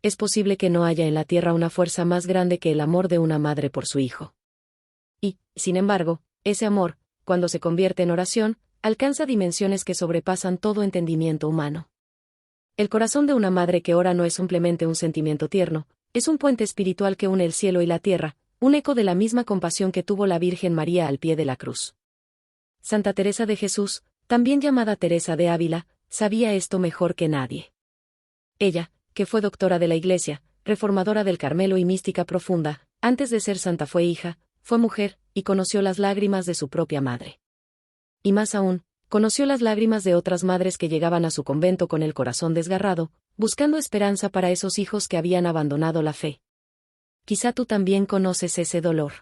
es posible que no haya en la tierra una fuerza más grande que el amor de una madre por su hijo. Y, sin embargo, ese amor, cuando se convierte en oración, alcanza dimensiones que sobrepasan todo entendimiento humano. El corazón de una madre que ora no es simplemente un sentimiento tierno, es un puente espiritual que une el cielo y la tierra, un eco de la misma compasión que tuvo la Virgen María al pie de la cruz. Santa Teresa de Jesús, también llamada Teresa de Ávila, sabía esto mejor que nadie. Ella, que fue doctora de la Iglesia, reformadora del Carmelo y mística profunda, antes de ser santa fue hija, fue mujer, y conoció las lágrimas de su propia madre. Y más aún, conoció las lágrimas de otras madres que llegaban a su convento con el corazón desgarrado, buscando esperanza para esos hijos que habían abandonado la fe. Quizá tú también conoces ese dolor.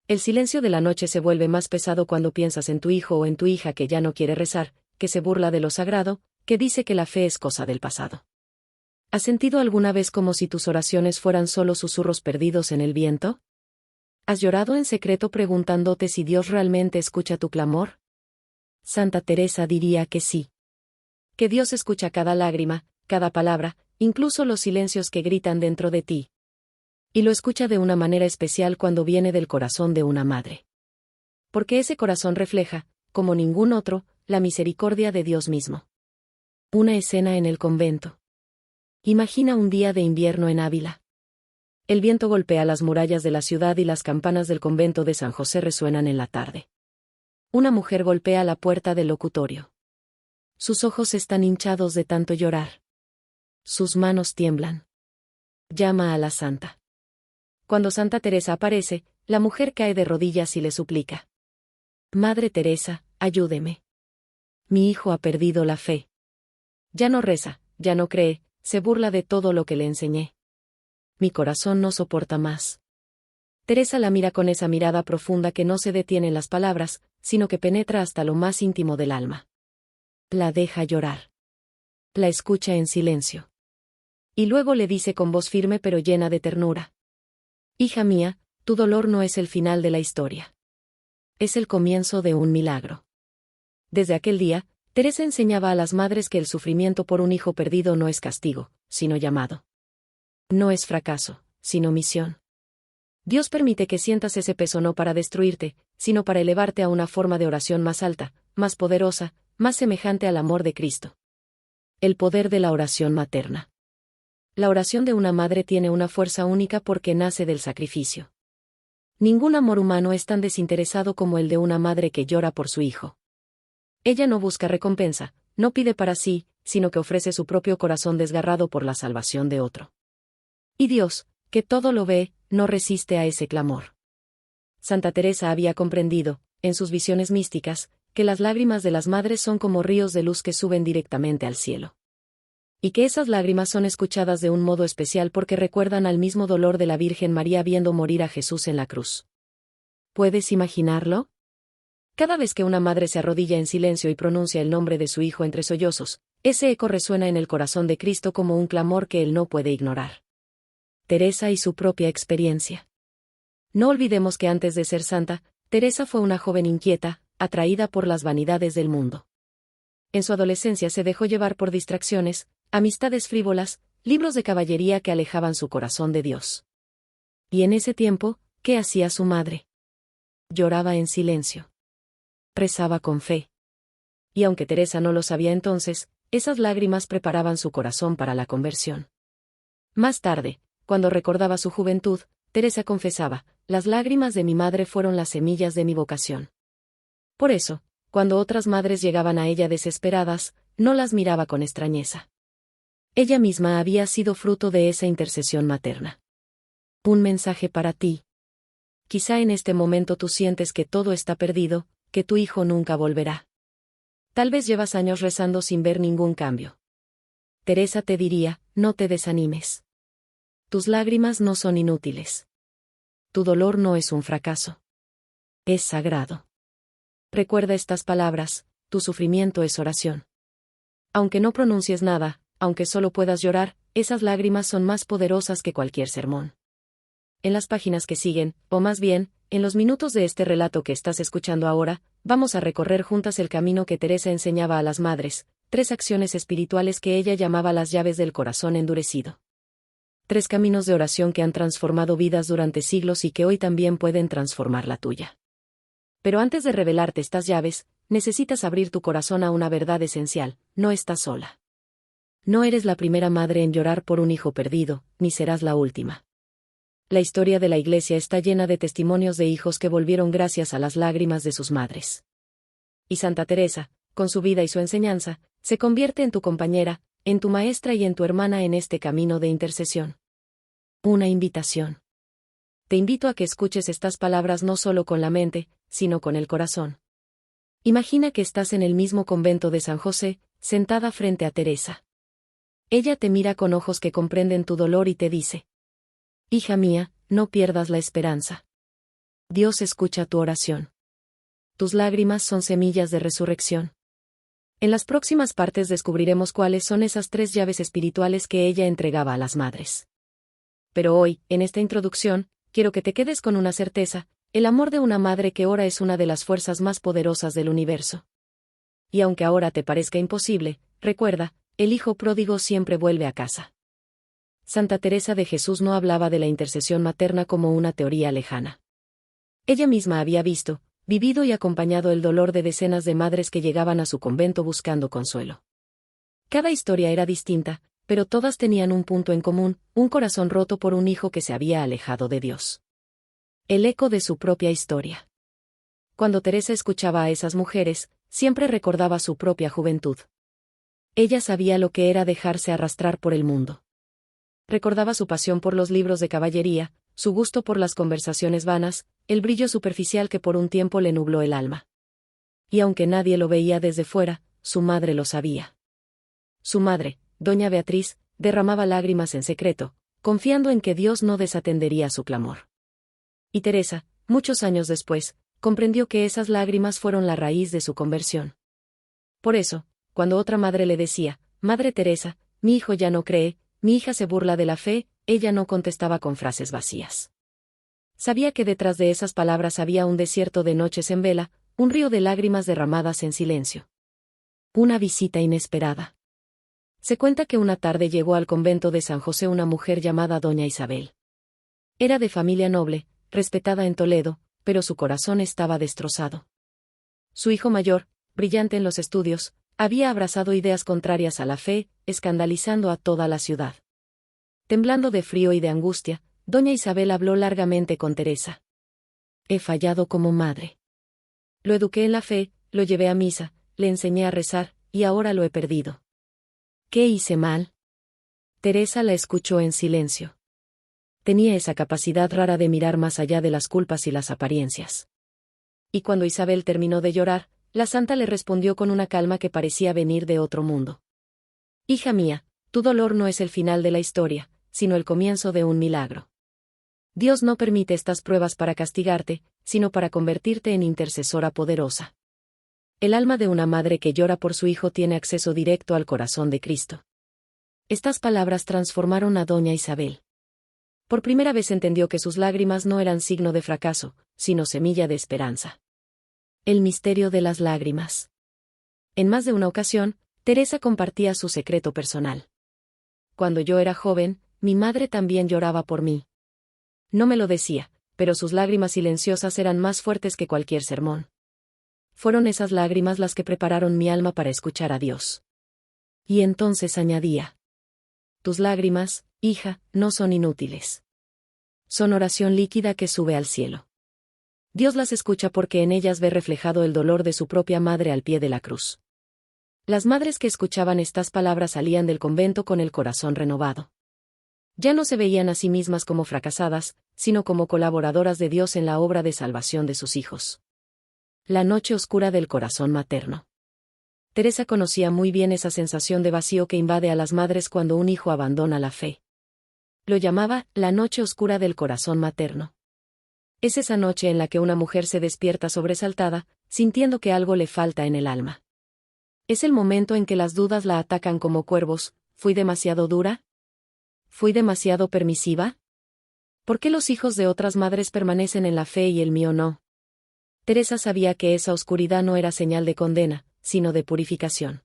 El silencio de la noche se vuelve más pesado cuando piensas en tu hijo o en tu hija que ya no quiere rezar, que se burla de lo sagrado, que dice que la fe es cosa del pasado. ¿Has sentido alguna vez como si tus oraciones fueran solo susurros perdidos en el viento? ¿Has llorado en secreto preguntándote si Dios realmente escucha tu clamor? Santa Teresa diría que sí. Que Dios escucha cada lágrima, cada palabra, incluso los silencios que gritan dentro de ti. Y lo escucha de una manera especial cuando viene del corazón de una madre. Porque ese corazón refleja, como ningún otro, la misericordia de Dios mismo. Una escena en el convento. Imagina un día de invierno en Ávila. El viento golpea las murallas de la ciudad y las campanas del convento de San José resuenan en la tarde. Una mujer golpea la puerta del locutorio. Sus ojos están hinchados de tanto llorar. Sus manos tiemblan. Llama a la santa. Cuando Santa Teresa aparece, la mujer cae de rodillas y le suplica. Madre Teresa, ayúdeme. Mi hijo ha perdido la fe. Ya no reza, ya no cree, se burla de todo lo que le enseñé. Mi corazón no soporta más. Teresa la mira con esa mirada profunda que no se detiene en las palabras, sino que penetra hasta lo más íntimo del alma. La deja llorar. La escucha en silencio. Y luego le dice con voz firme pero llena de ternura. Hija mía, tu dolor no es el final de la historia. Es el comienzo de un milagro. Desde aquel día, Teresa enseñaba a las madres que el sufrimiento por un hijo perdido no es castigo, sino llamado. No es fracaso, sino misión. Dios permite que sientas ese peso no para destruirte, sino para elevarte a una forma de oración más alta, más poderosa, más semejante al amor de Cristo. El poder de la oración materna. La oración de una madre tiene una fuerza única porque nace del sacrificio. Ningún amor humano es tan desinteresado como el de una madre que llora por su hijo. Ella no busca recompensa, no pide para sí, sino que ofrece su propio corazón desgarrado por la salvación de otro. Y Dios, que todo lo ve, no resiste a ese clamor. Santa Teresa había comprendido, en sus visiones místicas, que las lágrimas de las madres son como ríos de luz que suben directamente al cielo. Y que esas lágrimas son escuchadas de un modo especial porque recuerdan al mismo dolor de la Virgen María viendo morir a Jesús en la cruz. ¿Puedes imaginarlo? Cada vez que una madre se arrodilla en silencio y pronuncia el nombre de su hijo entre sollozos, ese eco resuena en el corazón de Cristo como un clamor que él no puede ignorar. Teresa y su propia experiencia. No olvidemos que antes de ser santa, Teresa fue una joven inquieta, atraída por las vanidades del mundo. En su adolescencia se dejó llevar por distracciones, amistades frívolas, libros de caballería que alejaban su corazón de Dios. Y en ese tiempo, ¿qué hacía su madre? Lloraba en silencio. Rezaba con fe. Y aunque Teresa no lo sabía entonces, esas lágrimas preparaban su corazón para la conversión. Más tarde, cuando recordaba su juventud, Teresa confesaba, las lágrimas de mi madre fueron las semillas de mi vocación. Por eso, cuando otras madres llegaban a ella desesperadas, no las miraba con extrañeza. Ella misma había sido fruto de esa intercesión materna. Un mensaje para ti. Quizá en este momento tú sientes que todo está perdido, que tu hijo nunca volverá. Tal vez llevas años rezando sin ver ningún cambio. Teresa te diría, no te desanimes. Tus lágrimas no son inútiles. Tu dolor no es un fracaso. Es sagrado. Recuerda estas palabras, tu sufrimiento es oración. Aunque no pronuncies nada, aunque solo puedas llorar, esas lágrimas son más poderosas que cualquier sermón. En las páginas que siguen, o más bien, en los minutos de este relato que estás escuchando ahora, vamos a recorrer juntas el camino que Teresa enseñaba a las madres, 3 acciones espirituales que ella llamaba las llaves del corazón endurecido. 3 caminos de oración que han transformado vidas durante siglos y que hoy también pueden transformar la tuya. Pero antes de revelarte estas llaves, necesitas abrir tu corazón a una verdad esencial: no estás sola. No eres la primera madre en llorar por un hijo perdido, ni serás la última. La historia de la Iglesia está llena de testimonios de hijos que volvieron gracias a las lágrimas de sus madres. Y Santa Teresa, con su vida y su enseñanza, se convierte en tu compañera, en tu maestra y en tu hermana en este camino de intercesión. Una invitación. Te invito a que escuches estas palabras no solo con la mente, sino con el corazón. Imagina que estás en el mismo convento de San José, sentada frente a Teresa. Ella te mira con ojos que comprenden tu dolor y te dice: hija mía, no pierdas la esperanza. Dios escucha tu oración. Tus lágrimas son semillas de resurrección. En las próximas partes descubriremos cuáles son esas 3 llaves espirituales que ella entregaba a las madres. Pero hoy, en esta introducción, quiero que te quedes con una certeza: el amor de una madre que ora es una de las fuerzas más poderosas del universo. Y aunque ahora te parezca imposible, recuerda, el hijo pródigo siempre vuelve a casa. Santa Teresa de Jesús no hablaba de la intercesión materna como una teoría lejana. Ella misma había visto, vivido y acompañado el dolor de decenas de madres que llegaban a su convento buscando consuelo. Cada historia era distinta, pero todas tenían un punto en común: un corazón roto por un hijo que se había alejado de Dios. El eco de su propia historia. Cuando Teresa escuchaba a esas mujeres, siempre recordaba su propia juventud. Ella sabía lo que era dejarse arrastrar por el mundo. Recordaba su pasión por los libros de caballería, su gusto por las conversaciones vanas, el brillo superficial que por un tiempo le nubló el alma. Y aunque nadie lo veía desde fuera, su madre lo sabía. Su madre, doña Beatriz, derramaba lágrimas en secreto, confiando en que Dios no desatendería su clamor. Y Teresa, muchos años después, comprendió que esas lágrimas fueron la raíz de su conversión. Por eso, cuando otra madre le decía: Madre Teresa, mi hijo ya no cree, mi hija se burla de la fe, ella no contestaba con frases vacías. Sabía que detrás de esas palabras había un desierto de noches en vela, un río de lágrimas derramadas en silencio. Una visita inesperada. Se cuenta que una tarde llegó al convento de San José una mujer llamada Doña Isabel. Era de familia noble, respetada en Toledo, pero su corazón estaba destrozado. Su hijo mayor, brillante en los estudios, había abrazado ideas contrarias a la fe, escandalizando a toda la ciudad. Temblando de frío y de angustia, doña Isabel habló largamente con Teresa. He fallado como madre. Lo eduqué en la fe, lo llevé a misa, le enseñé a rezar, y ahora lo he perdido. ¿Qué hice mal? Teresa la escuchó en silencio. Tenía esa capacidad rara de mirar más allá de las culpas y las apariencias. Y cuando Isabel terminó de llorar, la santa le respondió con una calma que parecía venir de otro mundo. Hija mía, tu dolor no es el final de la historia, sino el comienzo de un milagro. Dios no permite estas pruebas para castigarte, sino para convertirte en intercesora poderosa. El alma de una madre que llora por su hijo tiene acceso directo al corazón de Cristo. Estas palabras transformaron a doña Isabel. Por primera vez entendió que sus lágrimas no eran signo de fracaso, sino semilla de esperanza. El misterio de las lágrimas. En más de una ocasión, Teresa compartía su secreto personal. Cuando yo era joven, mi madre también lloraba por mí. No me lo decía, pero sus lágrimas silenciosas eran más fuertes que cualquier sermón. Fueron esas lágrimas las que prepararon mi alma para escuchar a Dios. Y entonces añadía: tus lágrimas, hija, no son inútiles. Son oración líquida que sube al cielo. Dios las escucha porque en ellas ve reflejado el dolor de su propia madre al pie de la cruz. Las madres que escuchaban estas palabras salían del convento con el corazón renovado. Ya no se veían a sí mismas como fracasadas, sino como colaboradoras de Dios en la obra de salvación de sus hijos. La noche oscura del corazón materno. Teresa conocía muy bien esa sensación de vacío que invade a las madres cuando un hijo abandona la fe. Lo llamaba la noche oscura del corazón materno. Es esa noche en la que una mujer se despierta sobresaltada, sintiendo que algo le falta en el alma. Es el momento en que las dudas la atacan como cuervos. ¿Fui demasiado dura? ¿Fui demasiado permisiva? ¿Por qué los hijos de otras madres permanecen en la fe y el mío no? Teresa sabía que esa oscuridad no era señal de condena, sino de purificación.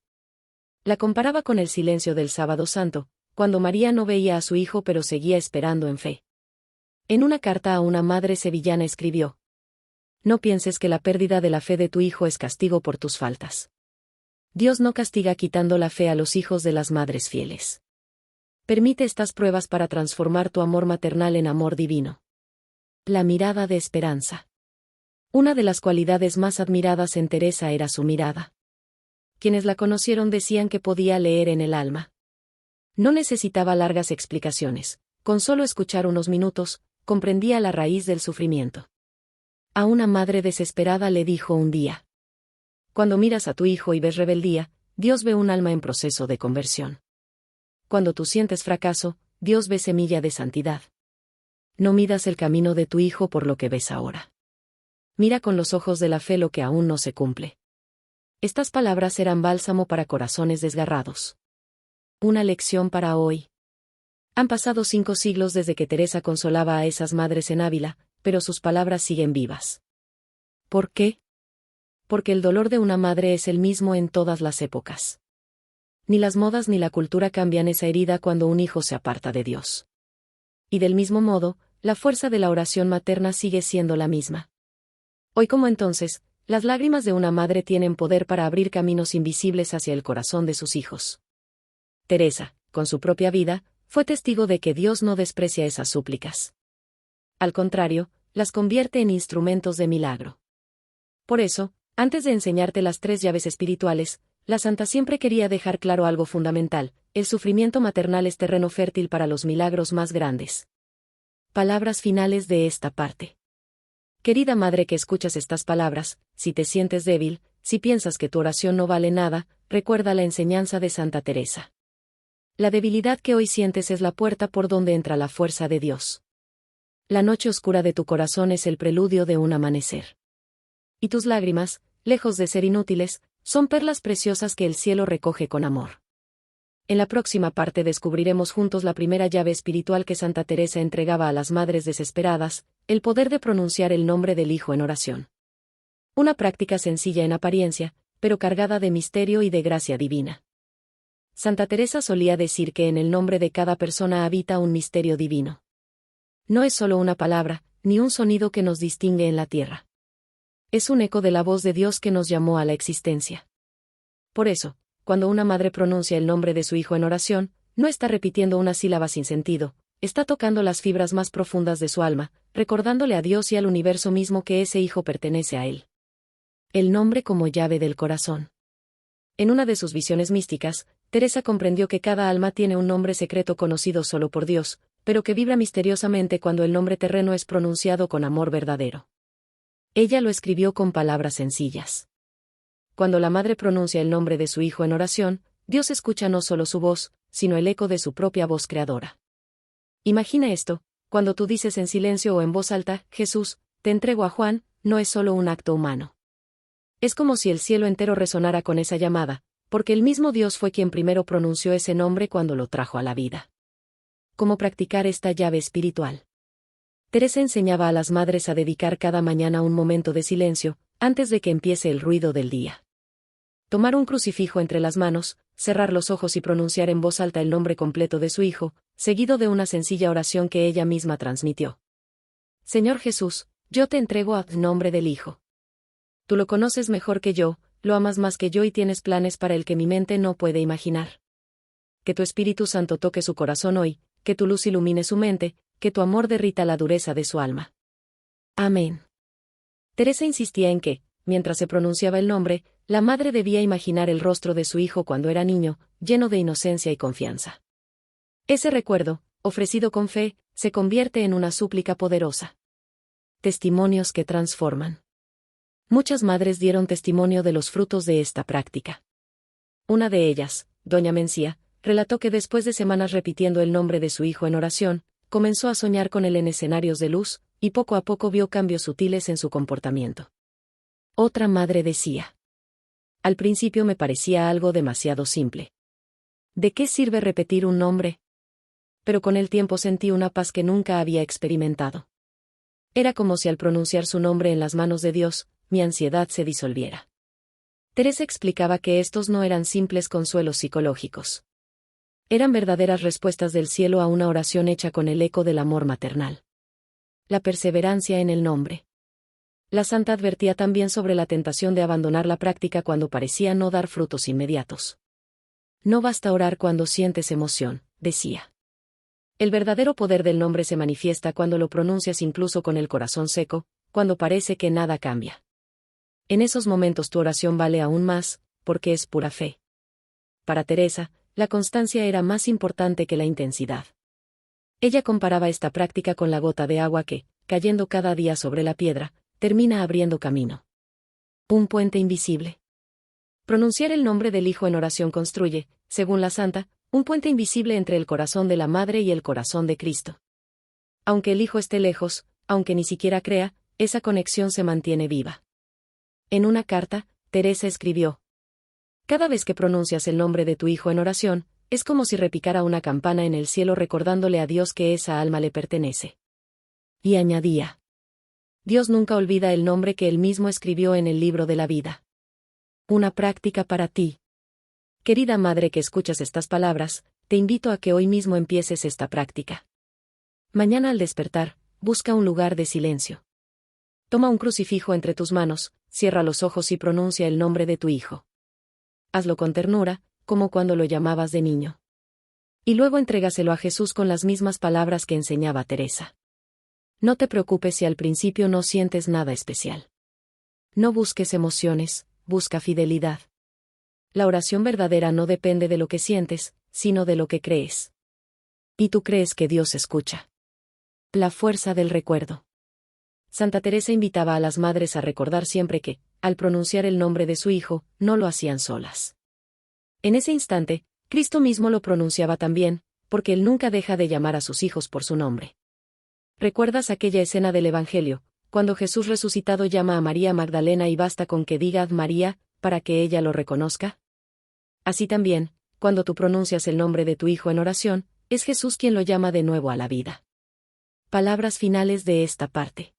La comparaba con el silencio del Sábado Santo, cuando María no veía a su hijo pero seguía esperando en fe. En una carta a una madre sevillana escribió: No pienses que la pérdida de la fe de tu hijo es castigo por tus faltas. Dios no castiga quitando la fe a los hijos de las madres fieles. Permite estas pruebas para transformar tu amor maternal en amor divino. La mirada de esperanza. Una de las cualidades más admiradas en Teresa era su mirada. Quienes la conocieron decían que podía leer en el alma. No necesitaba largas explicaciones, con solo escuchar unos minutos, comprendía la raíz del sufrimiento. A una madre desesperada le dijo un día: Cuando miras a tu hijo y ves rebeldía, Dios ve un alma en proceso de conversión. Cuando tú sientes fracaso, Dios ve semilla de santidad. No midas el camino de tu hijo por lo que ves ahora. Mira con los ojos de la fe lo que aún no se cumple. Estas palabras eran bálsamo para corazones desgarrados. Una lección para hoy. Han pasado 5 siglos desde que Teresa consolaba a esas madres en Ávila, pero sus palabras siguen vivas. ¿Por qué? Porque el dolor de una madre es el mismo en todas las épocas. Ni las modas ni la cultura cambian esa herida cuando un hijo se aparta de Dios. Y del mismo modo, la fuerza de la oración materna sigue siendo la misma. Hoy como entonces, las lágrimas de una madre tienen poder para abrir caminos invisibles hacia el corazón de sus hijos. Teresa, con su propia vida, fue testigo de que Dios no desprecia esas súplicas. Al contrario, las convierte en instrumentos de milagro. Por eso, antes de enseñarte las 3 llaves espirituales, la santa siempre quería dejar claro algo fundamental: el sufrimiento maternal es terreno fértil para los milagros más grandes. Palabras finales de esta parte. Querida madre que escuchas estas palabras, si te sientes débil, si piensas que tu oración no vale nada, recuerda la enseñanza de Santa Teresa. La debilidad que hoy sientes es la puerta por donde entra la fuerza de Dios. La noche oscura de tu corazón es el preludio de un amanecer. Y tus lágrimas, lejos de ser inútiles, son perlas preciosas que el cielo recoge con amor. En la próxima parte descubriremos juntos la primera llave espiritual que Santa Teresa entregaba a las madres desesperadas: el poder de pronunciar el nombre del Hijo en oración. Una práctica sencilla en apariencia, pero cargada de misterio y de gracia divina. Santa Teresa solía decir que en el nombre de cada persona habita un misterio divino. No es solo una palabra, ni un sonido que nos distingue en la tierra. Es un eco de la voz de Dios que nos llamó a la existencia. Por eso, cuando una madre pronuncia el nombre de su hijo en oración, no está repitiendo una sílaba sin sentido, está tocando las fibras más profundas de su alma, recordándole a Dios y al universo mismo que ese hijo pertenece a él. El nombre como llave del corazón. En una de sus visiones místicas, Teresa comprendió que cada alma tiene un nombre secreto conocido solo por Dios, pero que vibra misteriosamente cuando el nombre terreno es pronunciado con amor verdadero. Ella lo escribió con palabras sencillas. Cuando la madre pronuncia el nombre de su hijo en oración, Dios escucha no solo su voz, sino el eco de su propia voz creadora. Imagina esto: cuando tú dices en silencio o en voz alta: Jesús, te entrego a Juan, no es solo un acto humano. Es como si el cielo entero resonara con esa llamada, porque el mismo Dios fue quien primero pronunció ese nombre cuando lo trajo a la vida. ¿Cómo practicar esta llave espiritual? Teresa enseñaba a las madres a dedicar cada mañana un momento de silencio, antes de que empiece el ruido del día. Tomar un crucifijo entre las manos, cerrar los ojos y pronunciar en voz alta el nombre completo de su hijo, seguido de una sencilla oración que ella misma transmitió. Señor Jesús, yo te entrego a nombre del Hijo. Tú lo conoces mejor que yo, lo amas más que yo y tienes planes para el que mi mente no puede imaginar. Que tu Espíritu Santo toque su corazón hoy, que tu luz ilumine su mente, que tu amor derrita la dureza de su alma. Amén. Teresa insistía en que, mientras se pronunciaba el nombre, la madre debía imaginar el rostro de su hijo cuando era niño, lleno de inocencia y confianza. Ese recuerdo, ofrecido con fe, se convierte en una súplica poderosa. Testimonios que transforman. Muchas madres dieron testimonio de los frutos de esta práctica. Una de ellas, doña Mencía, relató que después de semanas repitiendo el nombre de su hijo en oración, comenzó a soñar con él en escenarios de luz, y poco a poco vio cambios sutiles en su comportamiento. Otra madre decía: al principio me parecía algo demasiado simple. ¿De qué sirve repetir un nombre? Pero con el tiempo sentí una paz que nunca había experimentado. Era como si al pronunciar su nombre en las manos de Dios, mi ansiedad se disolviera. Teresa explicaba que estos no eran simples consuelos psicológicos. Eran verdaderas respuestas del cielo a una oración hecha con el eco del amor maternal. La perseverancia en el nombre. La santa advertía también sobre la tentación de abandonar la práctica cuando parecía no dar frutos inmediatos. No basta orar cuando sientes emoción, decía. El verdadero poder del nombre se manifiesta cuando lo pronuncias incluso con el corazón seco, cuando parece que nada cambia. En esos momentos tu oración vale aún más, porque es pura fe. Para Teresa, la constancia era más importante que la intensidad. Ella comparaba esta práctica con la gota de agua que, cayendo cada día sobre la piedra, termina abriendo camino. Un puente invisible. Pronunciar el nombre del Hijo en oración construye, según la santa, un puente invisible entre el corazón de la Madre y el corazón de Cristo. Aunque el Hijo esté lejos, aunque ni siquiera crea, esa conexión se mantiene viva. En una carta, Teresa escribió: cada vez que pronuncias el nombre de tu Hijo en oración, es como si repicara una campana en el cielo recordándole a Dios que esa alma le pertenece. Y añadía: Dios nunca olvida el nombre que Él mismo escribió en el libro de la vida. Una práctica para ti. Querida madre que escuchas estas palabras, te invito a que hoy mismo empieces esta práctica. Mañana al despertar, busca un lugar de silencio. Toma un crucifijo entre tus manos, cierra los ojos y pronuncia el nombre de tu Hijo. Hazlo con ternura, como cuando lo llamabas de niño. Y luego entrégaselo a Jesús con las mismas palabras que enseñaba Teresa. No te preocupes si al principio no sientes nada especial. No busques emociones, busca fidelidad. La oración verdadera no depende de lo que sientes, sino de lo que crees. Y tú crees que Dios escucha. La fuerza del recuerdo. Santa Teresa invitaba a las madres a recordar siempre que, al pronunciar el nombre de su Hijo, no lo hacían solas. En ese instante, Cristo mismo lo pronunciaba también, porque Él nunca deja de llamar a sus hijos por su nombre. ¿Recuerdas aquella escena del Evangelio, cuando Jesús resucitado llama a María Magdalena y basta con que diga María, para que ella lo reconozca? Así también, cuando tú pronuncias el nombre de tu Hijo en oración, es Jesús quien lo llama de nuevo a la vida. Palabras finales de esta parte.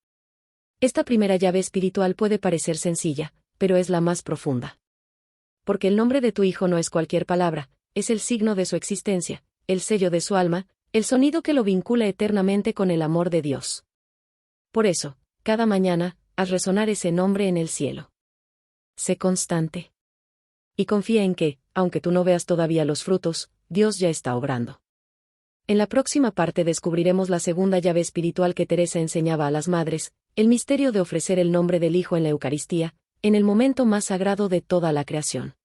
Esta primera llave espiritual puede parecer sencilla, pero es la más profunda. Porque el nombre de tu Hijo no es cualquier palabra, es el signo de su existencia, el sello de su alma, el sonido que lo vincula eternamente con el amor de Dios. Por eso, cada mañana, haz resonar ese nombre en el cielo. Sé constante. Y confía en que, aunque tú no veas todavía los frutos, Dios ya está obrando. En la próxima parte descubriremos la segunda llave espiritual que Teresa enseñaba a las madres, el misterio de ofrecer el nombre del Hijo en la Eucaristía, en el momento más sagrado de toda la creación.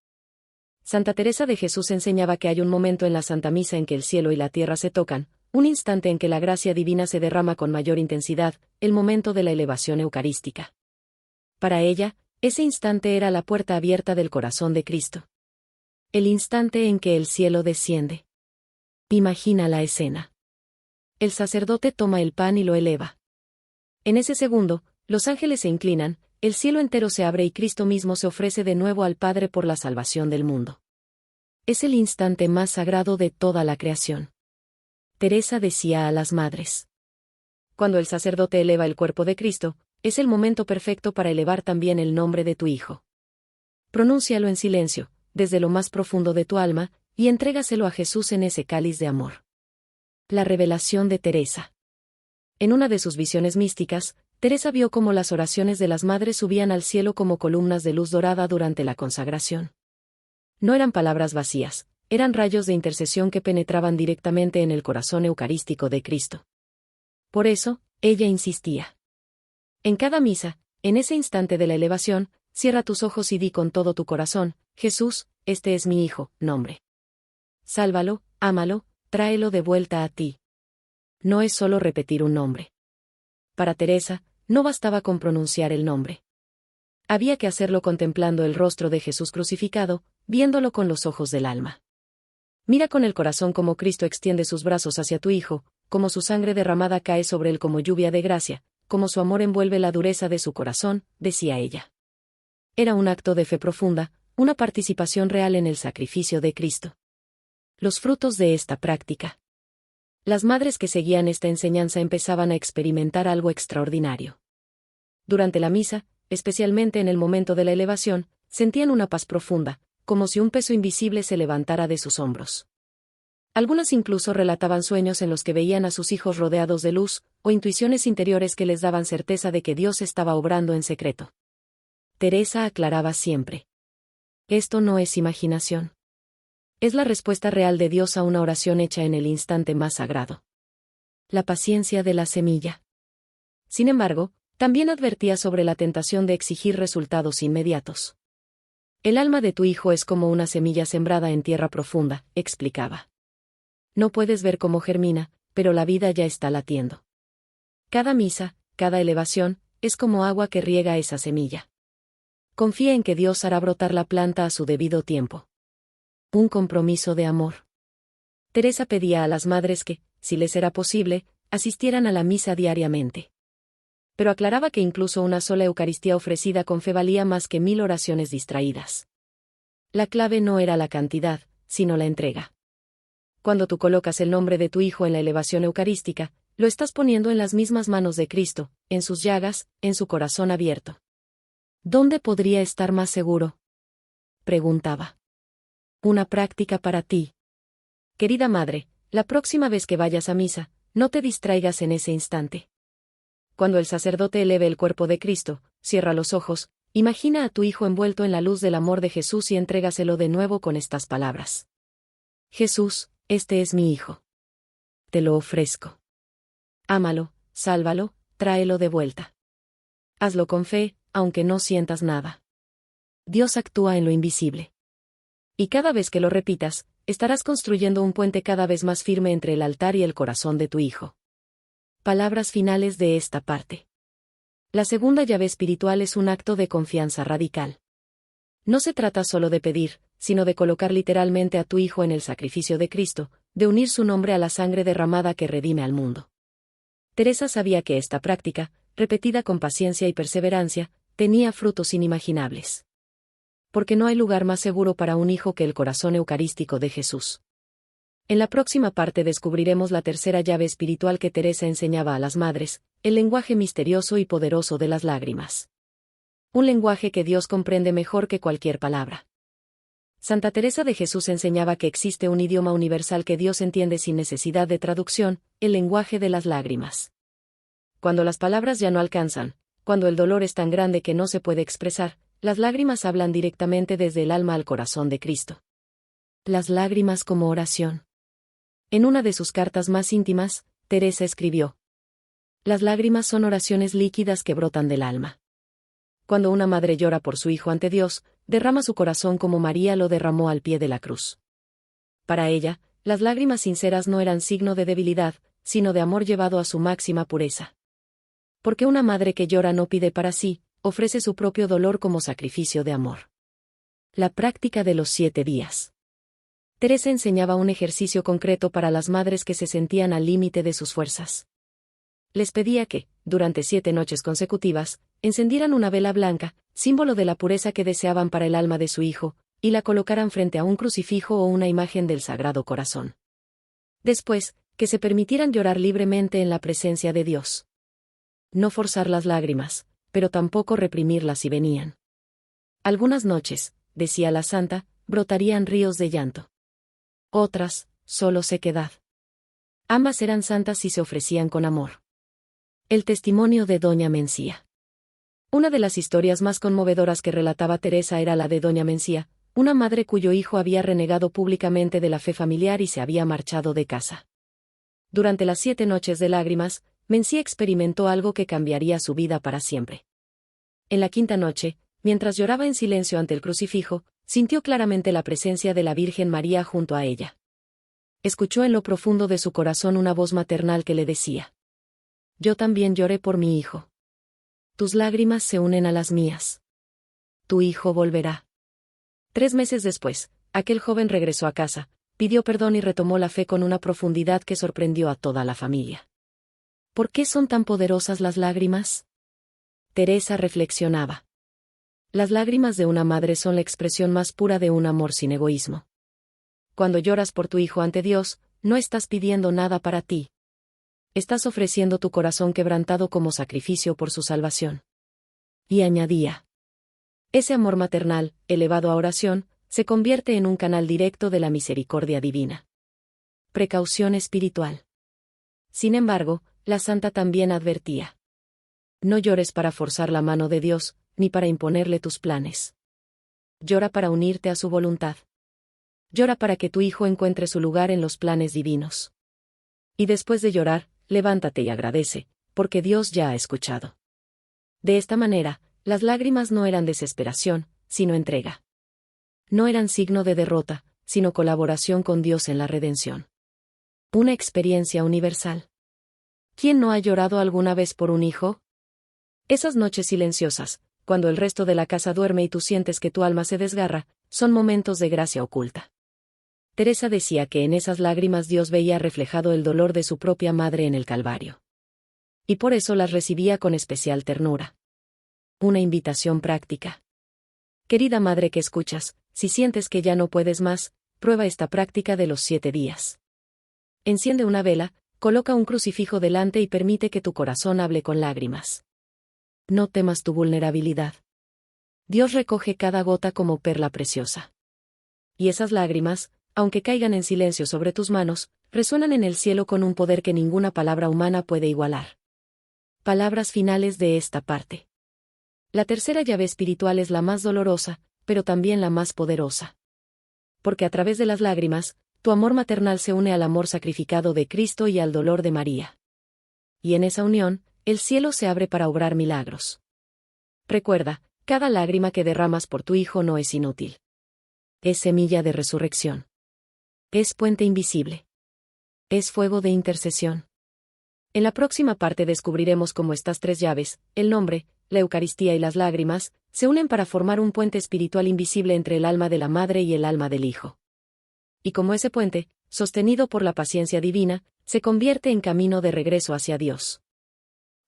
Santa Teresa de Jesús enseñaba que hay un momento en la Santa Misa en que el cielo y la tierra se tocan, un instante en que la gracia divina se derrama con mayor intensidad, el momento de la elevación eucarística. Para ella, ese instante era la puerta abierta del corazón de Cristo. El instante en que el cielo desciende. Imagina la escena. El sacerdote toma el pan y lo eleva. En ese segundo, los ángeles se inclinan, el cielo entero se abre y Cristo mismo se ofrece de nuevo al Padre por la salvación del mundo. Es el instante más sagrado de toda la creación. Teresa decía a las madres: cuando el sacerdote eleva el cuerpo de Cristo, es el momento perfecto para elevar también el nombre de tu Hijo. Pronúncialo en silencio, desde lo más profundo de tu alma, y entrégaselo a Jesús en ese cáliz de amor. La revelación de Teresa. En una de sus visiones místicas, Teresa vio cómo las oraciones de las madres subían al cielo como columnas de luz dorada durante la consagración. No eran palabras vacías, eran rayos de intercesión que penetraban directamente en el corazón eucarístico de Cristo. Por eso, ella insistía. En cada misa, en ese instante de la elevación, cierra tus ojos y di con todo tu corazón: Jesús, este es mi Hijo, nombre. Sálvalo, ámalo, tráelo de vuelta a ti. No es solo repetir un nombre. Para Teresa, no bastaba con pronunciar el nombre. Había que hacerlo contemplando el rostro de Jesús crucificado, viéndolo con los ojos del alma. Mira con el corazón cómo Cristo extiende sus brazos hacia tu Hijo, cómo su sangre derramada cae sobre él como lluvia de gracia, cómo su amor envuelve la dureza de su corazón, decía ella. Era un acto de fe profunda, una participación real en el sacrificio de Cristo. Los frutos de esta práctica. Las madres que seguían esta enseñanza empezaban a experimentar algo extraordinario. Durante la misa, especialmente en el momento de la elevación, sentían una paz profunda, como si un peso invisible se levantara de sus hombros. Algunas incluso relataban sueños en los que veían a sus hijos rodeados de luz, o intuiciones interiores que les daban certeza de que Dios estaba obrando en secreto. Teresa aclaraba siempre: esto no es imaginación. Es la respuesta real de Dios a una oración hecha en el instante más sagrado. La paciencia de la semilla. Sin embargo, también advertía sobre la tentación de exigir resultados inmediatos. El alma de tu hijo es como una semilla sembrada en tierra profunda, explicaba. No puedes ver cómo germina, pero la vida ya está latiendo. Cada misa, cada elevación, es como agua que riega esa semilla. Confía en que Dios hará brotar la planta a su debido tiempo. Un compromiso de amor. Teresa pedía a las madres que, si les era posible, asistieran a la misa diariamente. Pero aclaraba que incluso una sola Eucaristía ofrecida con fe valía más que 1000 oraciones distraídas. La clave no era la cantidad, sino la entrega. Cuando tú colocas el nombre de tu hijo en la elevación eucarística, lo estás poniendo en las mismas manos de Cristo, en sus llagas, en su corazón abierto. ¿Dónde podría estar más seguro?, preguntaba. Una práctica para ti. Querida madre, la próxima vez que vayas a misa, no te distraigas en ese instante. Cuando el sacerdote eleve el cuerpo de Cristo, cierra los ojos, imagina a tu hijo envuelto en la luz del amor de Jesús y entrégaselo de nuevo con estas palabras: Jesús, este es mi hijo. Te lo ofrezco. Ámalo, sálvalo, tráelo de vuelta. Hazlo con fe, aunque no sientas nada. Dios actúa en lo invisible. Y cada vez que lo repitas, estarás construyendo un puente cada vez más firme entre el altar y el corazón de tu hijo. Palabras finales de esta parte. La segunda llave espiritual es un acto de confianza radical. No se trata solo de pedir, sino de colocar literalmente a tu hijo en el sacrificio de Cristo, de unir su nombre a la sangre derramada que redime al mundo. Teresa sabía que esta práctica, repetida con paciencia y perseverancia, tenía frutos inimaginables. Porque no hay lugar más seguro para un hijo que el corazón eucarístico de Jesús. En la próxima parte descubriremos la tercera llave espiritual que Teresa enseñaba a las madres, el lenguaje misterioso y poderoso de las lágrimas. Un lenguaje que Dios comprende mejor que cualquier palabra. Santa Teresa de Jesús enseñaba que existe un idioma universal que Dios entiende sin necesidad de traducción, el lenguaje de las lágrimas. Cuando las palabras ya no alcanzan, cuando el dolor es tan grande que no se puede expresar, las lágrimas hablan directamente desde el alma al corazón de Cristo. Las lágrimas como oración. En una de sus cartas más íntimas, Teresa escribió: las lágrimas son oraciones líquidas que brotan del alma. Cuando una madre llora por su hijo ante Dios, derrama su corazón como María lo derramó al pie de la cruz. Para ella, las lágrimas sinceras no eran signo de debilidad, sino de amor llevado a su máxima pureza. Porque una madre que llora no pide para sí, ofrece su propio dolor como sacrificio de amor. La práctica de los 7 días. Teresa enseñaba un ejercicio concreto para las madres que se sentían al límite de sus fuerzas. Les pedía que, durante 7 noches consecutivas, encendieran una vela blanca, símbolo de la pureza que deseaban para el alma de su hijo, y la colocaran frente a un crucifijo o una imagen del Sagrado Corazón. Después, que se permitieran llorar libremente en la presencia de Dios. No forzar las lágrimas, pero tampoco reprimirlas si venían. Algunas noches, decía la santa, brotarían ríos de llanto. Otras, solo sequedad. Ambas eran santas y se ofrecían con amor. El testimonio de Doña Mencía. Una de las historias más conmovedoras que relataba Teresa era la de Doña Mencía, una madre cuyo hijo había renegado públicamente de la fe familiar y se había marchado de casa. Durante las 7 noches de lágrimas, Mencía experimentó algo que cambiaría su vida para siempre. En la 5ª noche, mientras lloraba en silencio ante el crucifijo, sintió claramente la presencia de la Virgen María junto a ella. Escuchó en lo profundo de su corazón una voz maternal que le decía: yo también lloré por mi hijo. Tus lágrimas se unen a las mías. Tu hijo volverá. 3 meses después, aquel joven regresó a casa, pidió perdón y retomó la fe con una profundidad que sorprendió a toda la familia. ¿Por qué son tan poderosas las lágrimas? Teresa reflexionaba. Las lágrimas de una madre son la expresión más pura de un amor sin egoísmo. Cuando lloras por tu hijo ante Dios, no estás pidiendo nada para ti. Estás ofreciendo tu corazón quebrantado como sacrificio por su salvación. Y añadía: ese amor maternal, elevado a oración, se convierte en un canal directo de la misericordia divina. precaución espiritual. Sin embargo, la santa también advertía. No llores para forzar la mano de Dios, ni para imponerle tus planes. Llora para unirte a su voluntad. Llora para que tu hijo encuentre su lugar en los planes divinos. Y después de llorar, levántate y agradece, porque Dios ya ha escuchado. De esta manera, las lágrimas no eran desesperación, sino entrega. No eran signo de derrota, sino colaboración con Dios en la redención. Una experiencia universal. ¿Quién no ha llorado alguna vez por un hijo? Esas noches silenciosas, cuando el resto de la casa duerme y tú sientes que tu alma se desgarra, son momentos de gracia oculta. Teresa decía que en esas lágrimas Dios veía reflejado el dolor de su propia madre en el Calvario. Y por eso las recibía con especial ternura. Una invitación práctica. Querida madre que escuchas, si sientes que ya no puedes más, prueba esta práctica de los 7 días. Enciende una vela, coloca un crucifijo delante y permite que tu corazón hable con lágrimas. No temas tu vulnerabilidad. Dios recoge cada gota como perla preciosa. Y esas lágrimas, aunque caigan en silencio sobre tus manos, resuenan en el cielo con un poder que ninguna palabra humana puede igualar. Palabras finales de esta parte. La tercera llave espiritual es la más dolorosa, pero también la más poderosa. Porque a través de las lágrimas, tu amor maternal se une al amor sacrificado de Cristo y al dolor de María. Y en esa unión, el cielo se abre para obrar milagros. Recuerda, cada lágrima que derramas por tu hijo no es inútil. Es semilla de resurrección. Es puente invisible. Es fuego de intercesión. En la próxima parte descubriremos cómo estas 3 llaves, el nombre, la Eucaristía y las lágrimas, se unen para formar un puente espiritual invisible entre el alma de la madre y el alma del hijo. Y como ese puente, sostenido por la paciencia divina, se convierte en camino de regreso hacia Dios.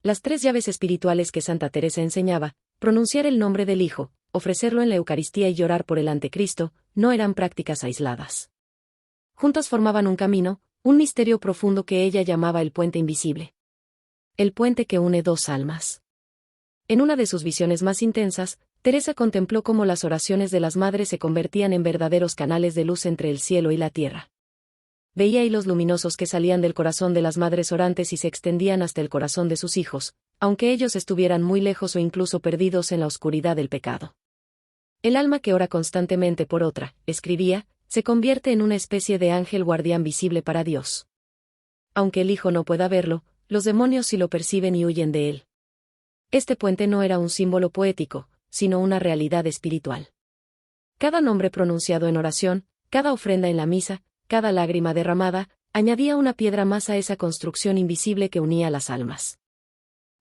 Las 3 llaves espirituales que Santa Teresa enseñaba, pronunciar el nombre del Hijo, ofrecerlo en la Eucaristía y llorar por el antecristo, no eran prácticas aisladas. Juntas formaban un camino, un misterio profundo que ella llamaba el puente invisible. El puente que une 2 almas. En una de sus visiones más intensas, Teresa contempló cómo las oraciones de las madres se convertían en verdaderos canales de luz entre el cielo y la tierra. Veía hilos luminosos que salían del corazón de las madres orantes y se extendían hasta el corazón de sus hijos, aunque ellos estuvieran muy lejos o incluso perdidos en la oscuridad del pecado. El alma que ora constantemente por otra, escribía, se convierte en una especie de ángel guardián visible para Dios. Aunque el hijo no pueda verlo, los demonios sí lo perciben y huyen de él. Este puente no era un símbolo poético, sino una realidad espiritual. Cada nombre pronunciado en oración, cada ofrenda en la misa, cada lágrima derramada, añadía una piedra más a esa construcción invisible que unía las almas.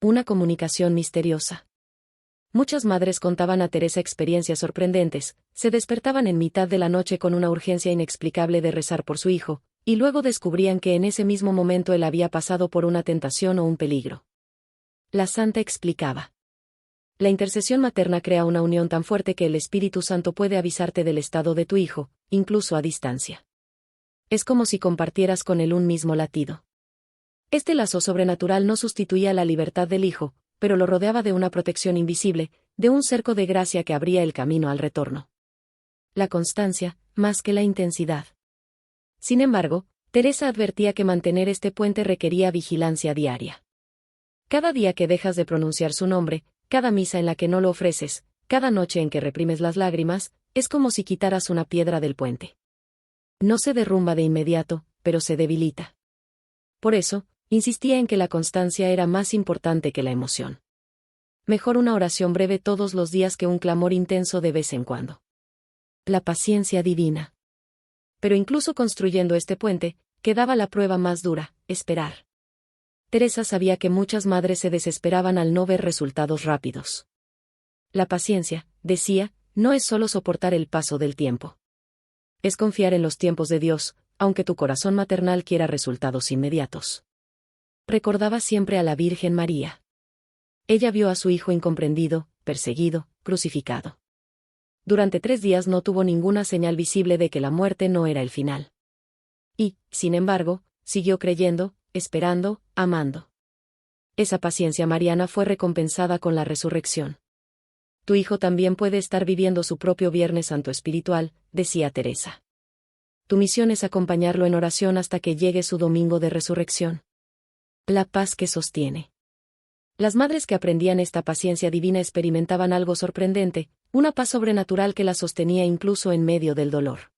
Una comunicación misteriosa. Muchas madres contaban a Teresa experiencias sorprendentes, se despertaban en mitad de la noche con una urgencia inexplicable de rezar por su hijo, y luego descubrían que en ese mismo momento él había pasado por una tentación o un peligro. La santa explicaba. La intercesión materna crea una unión tan fuerte que el Espíritu Santo puede avisarte del estado de tu hijo, incluso a distancia. Es como si compartieras con él un mismo latido. Este lazo sobrenatural no sustituía la libertad del hijo, pero lo rodeaba de una protección invisible, de un cerco de gracia que abría el camino al retorno. La constancia, más que la intensidad. Sin embargo, Teresa advertía que mantener este puente requería vigilancia diaria. Cada día que dejas de pronunciar su nombre, cada misa en la que no lo ofreces, cada noche en que reprimes las lágrimas, es como si quitaras una piedra del puente. No se derrumba de inmediato, pero se debilita. Por eso, insistía en que la constancia era más importante que la emoción. Mejor una oración breve todos los días que un clamor intenso de vez en cuando. La paciencia divina. Pero incluso construyendo este puente, quedaba la prueba más dura, esperar. Teresa sabía que muchas madres se desesperaban al no ver resultados rápidos. La paciencia, decía, no es solo soportar el paso del tiempo. Es confiar en los tiempos de Dios, aunque tu corazón maternal quiera resultados inmediatos. Recordaba siempre a la Virgen María. Ella vio a su hijo incomprendido, perseguido, crucificado. Durante 3 días no tuvo ninguna señal visible de que la muerte no era el final. Y, sin embargo, siguió creyendo, esperando, amando. Esa paciencia mariana fue recompensada con la resurrección. Tu hijo también puede estar viviendo su propio Viernes Santo espiritual, decía Teresa. tu misión es acompañarlo en oración hasta que llegue su domingo de resurrección. La paz que sostiene. Las madres que aprendían esta paciencia divina experimentaban algo sorprendente, una paz sobrenatural que las sostenía incluso en medio del dolor.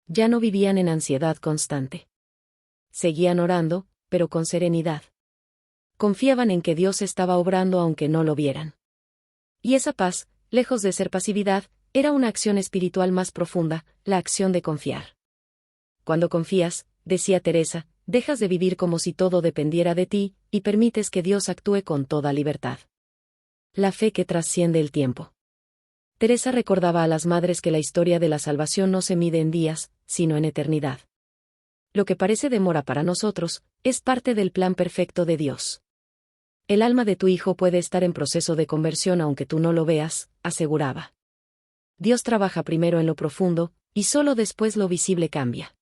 Ya no vivían en ansiedad constante. Seguían orando, pero con serenidad. Confiaban en que Dios estaba obrando aunque no lo vieran. Y esa paz, lejos de ser pasividad, era una acción espiritual más profunda, la acción de confiar. Cuando confías, decía Teresa, dejas de vivir como si todo dependiera de ti, y permites que Dios actúe con toda libertad. La fe que trasciende el tiempo. Teresa recordaba a las madres que la historia de la salvación no se mide en días, sino en eternidad. Lo que parece demora para nosotros, es parte del plan perfecto de Dios. El alma de tu hijo puede estar en proceso de conversión aunque tú no lo veas, aseguraba. Dios trabaja primero en lo profundo, y solo después lo visible cambia.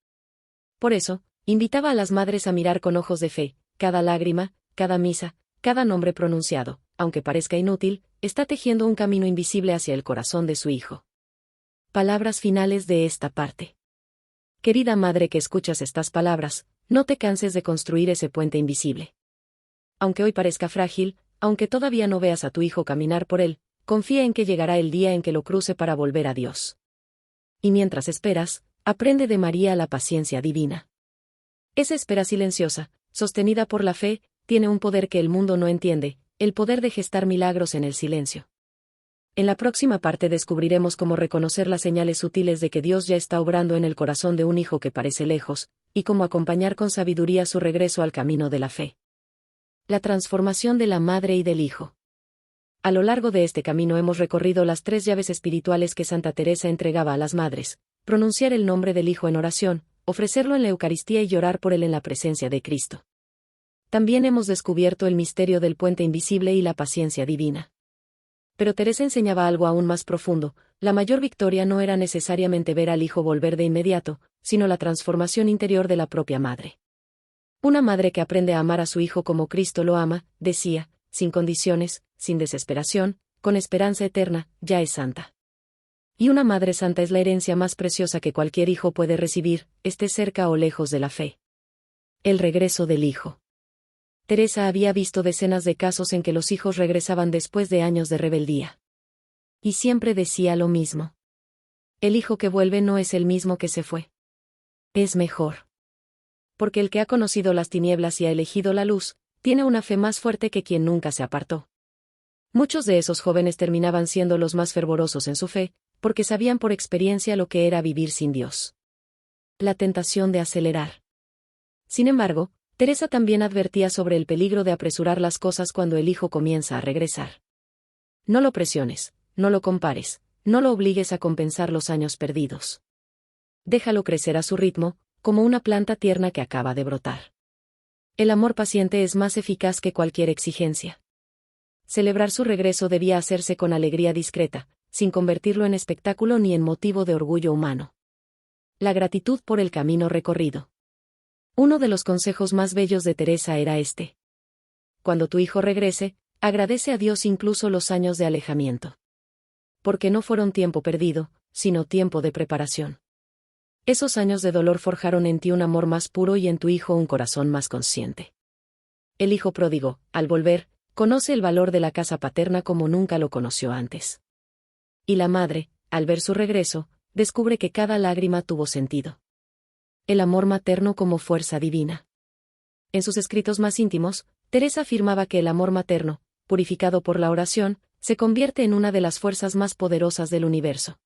Por eso, invitaba a las madres a mirar con ojos de fe, cada lágrima, cada misa, cada nombre pronunciado, aunque parezca inútil, está tejiendo un camino invisible hacia el corazón de su hijo. Palabras finales de esta parte. Querida madre que escuchas estas palabras, no te canses de construir ese puente invisible. Aunque hoy parezca frágil, aunque todavía no veas a tu hijo caminar por él, confía en que llegará el día en que lo cruce para volver a Dios. Y mientras esperas, aprende de María la paciencia divina. Esa espera silenciosa, sostenida por la fe, tiene un poder que el mundo no entiende, el poder de gestar milagros en el silencio. En la próxima parte descubriremos cómo reconocer las señales sutiles de que Dios ya está obrando en el corazón de un hijo que parece lejos, y cómo acompañar con sabiduría su regreso al camino de la fe. La transformación de la madre y del hijo. A lo largo de este camino hemos recorrido las 3 llaves espirituales que Santa Teresa entregaba a las madres: pronunciar el nombre del hijo en oración, ofrecerlo en la Eucaristía y llorar por él en la presencia de Cristo. También hemos descubierto el misterio del puente invisible y la paciencia divina. Pero Teresa enseñaba algo aún más profundo: la mayor victoria no era necesariamente ver al hijo volver de inmediato, sino la transformación interior de la propia madre. Una madre que aprende a amar a su hijo como Cristo lo ama, decía, sin condiciones, sin desesperación, con esperanza eterna, ya es santa. Y una madre santa es la herencia más preciosa que cualquier hijo puede recibir, esté cerca o lejos de la fe. El regreso del hijo. Teresa había visto decenas de casos en que los hijos regresaban después de años de rebeldía. Y siempre decía lo mismo. El hijo que vuelve no es el mismo que se fue. Es mejor. Porque el que ha conocido las tinieblas y ha elegido la luz, tiene una fe más fuerte que quien nunca se apartó. Muchos de esos jóvenes terminaban siendo los más fervorosos en su fe, porque sabían por experiencia lo que era vivir sin Dios. La tentación de acelerar. Sin embargo, Teresa también advertía sobre el peligro de apresurar las cosas cuando el hijo comienza a regresar. No lo presiones, no lo compares, no lo obligues a compensar los años perdidos. Déjalo crecer a su ritmo, como una planta tierna que acaba de brotar. El amor paciente es más eficaz que cualquier exigencia. Celebrar su regreso debía hacerse con alegría discreta, sin convertirlo en espectáculo ni en motivo de orgullo humano. La gratitud por el camino recorrido. Uno de los consejos más bellos de Teresa era este. Cuando tu hijo regrese, agradece a Dios incluso los años de alejamiento. Porque no fueron tiempo perdido, sino tiempo de preparación. Esos años de dolor forjaron en ti un amor más puro y en tu hijo un corazón más consciente. El hijo pródigo, al volver, conoce el valor de la casa paterna como nunca lo conoció antes. Y la madre, al ver su regreso, descubre que cada lágrima tuvo sentido. El amor materno como fuerza divina. En sus escritos más íntimos, Teresa afirmaba que el amor materno, purificado por la oración, se convierte en una de las fuerzas más poderosas del universo.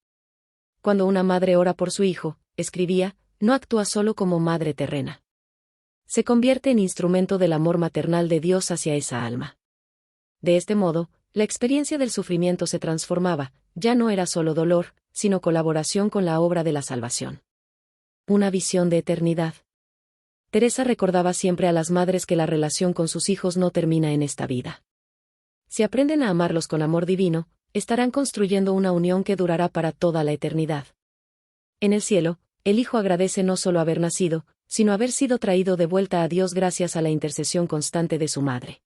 Cuando una madre ora por su hijo, escribía, no actúa solo como madre terrena. Se convierte en instrumento del amor maternal de Dios hacia esa alma. De este modo, la experiencia del sufrimiento se transformaba, ya no era solo dolor, sino colaboración con la obra de la salvación. Una visión de eternidad. Teresa recordaba siempre a las madres que la relación con sus hijos no termina en esta vida. Si aprenden a amarlos con amor divino, estarán construyendo una unión que durará para toda la eternidad. En el cielo, el hijo agradece no solo haber nacido, sino haber sido traído de vuelta a Dios gracias a la intercesión constante de su madre.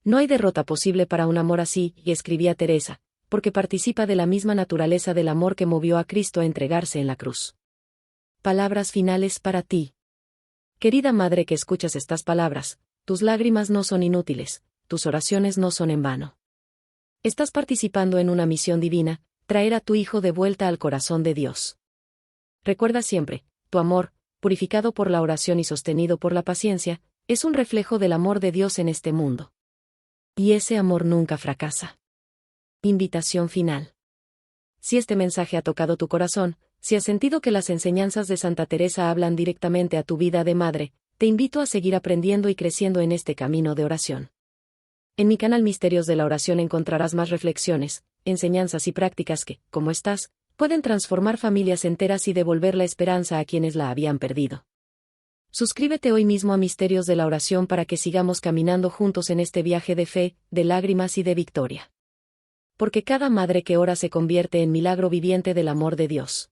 No hay derrota posible para un amor así, y escribía Teresa, porque participa de la misma naturaleza del amor que movió a Cristo a entregarse en la cruz. palabras finales para ti. Querida madre que escuchas estas palabras, tus lágrimas no son inútiles, tus oraciones no son en vano. Estás participando en una misión divina, traer a tu hijo de vuelta al corazón de Dios. Recuerda siempre, tu amor, purificado por la oración y sostenido por la paciencia, es un reflejo del amor de Dios en este mundo. Y ese amor nunca fracasa. Invitación final. Si este mensaje ha tocado tu corazón, si has sentido que las enseñanzas de Santa Teresa hablan directamente a tu vida de madre, te invito a seguir aprendiendo y creciendo en este camino de oración. En mi canal Misterios de la Oración encontrarás más reflexiones, enseñanzas y prácticas que, como estás, pueden transformar familias enteras y devolver la esperanza a quienes la habían perdido. Suscríbete hoy mismo a Misterios de la Oración para que sigamos caminando juntos en este viaje de fe, de lágrimas y de victoria. Porque cada madre que ora se convierte en milagro viviente del amor de Dios.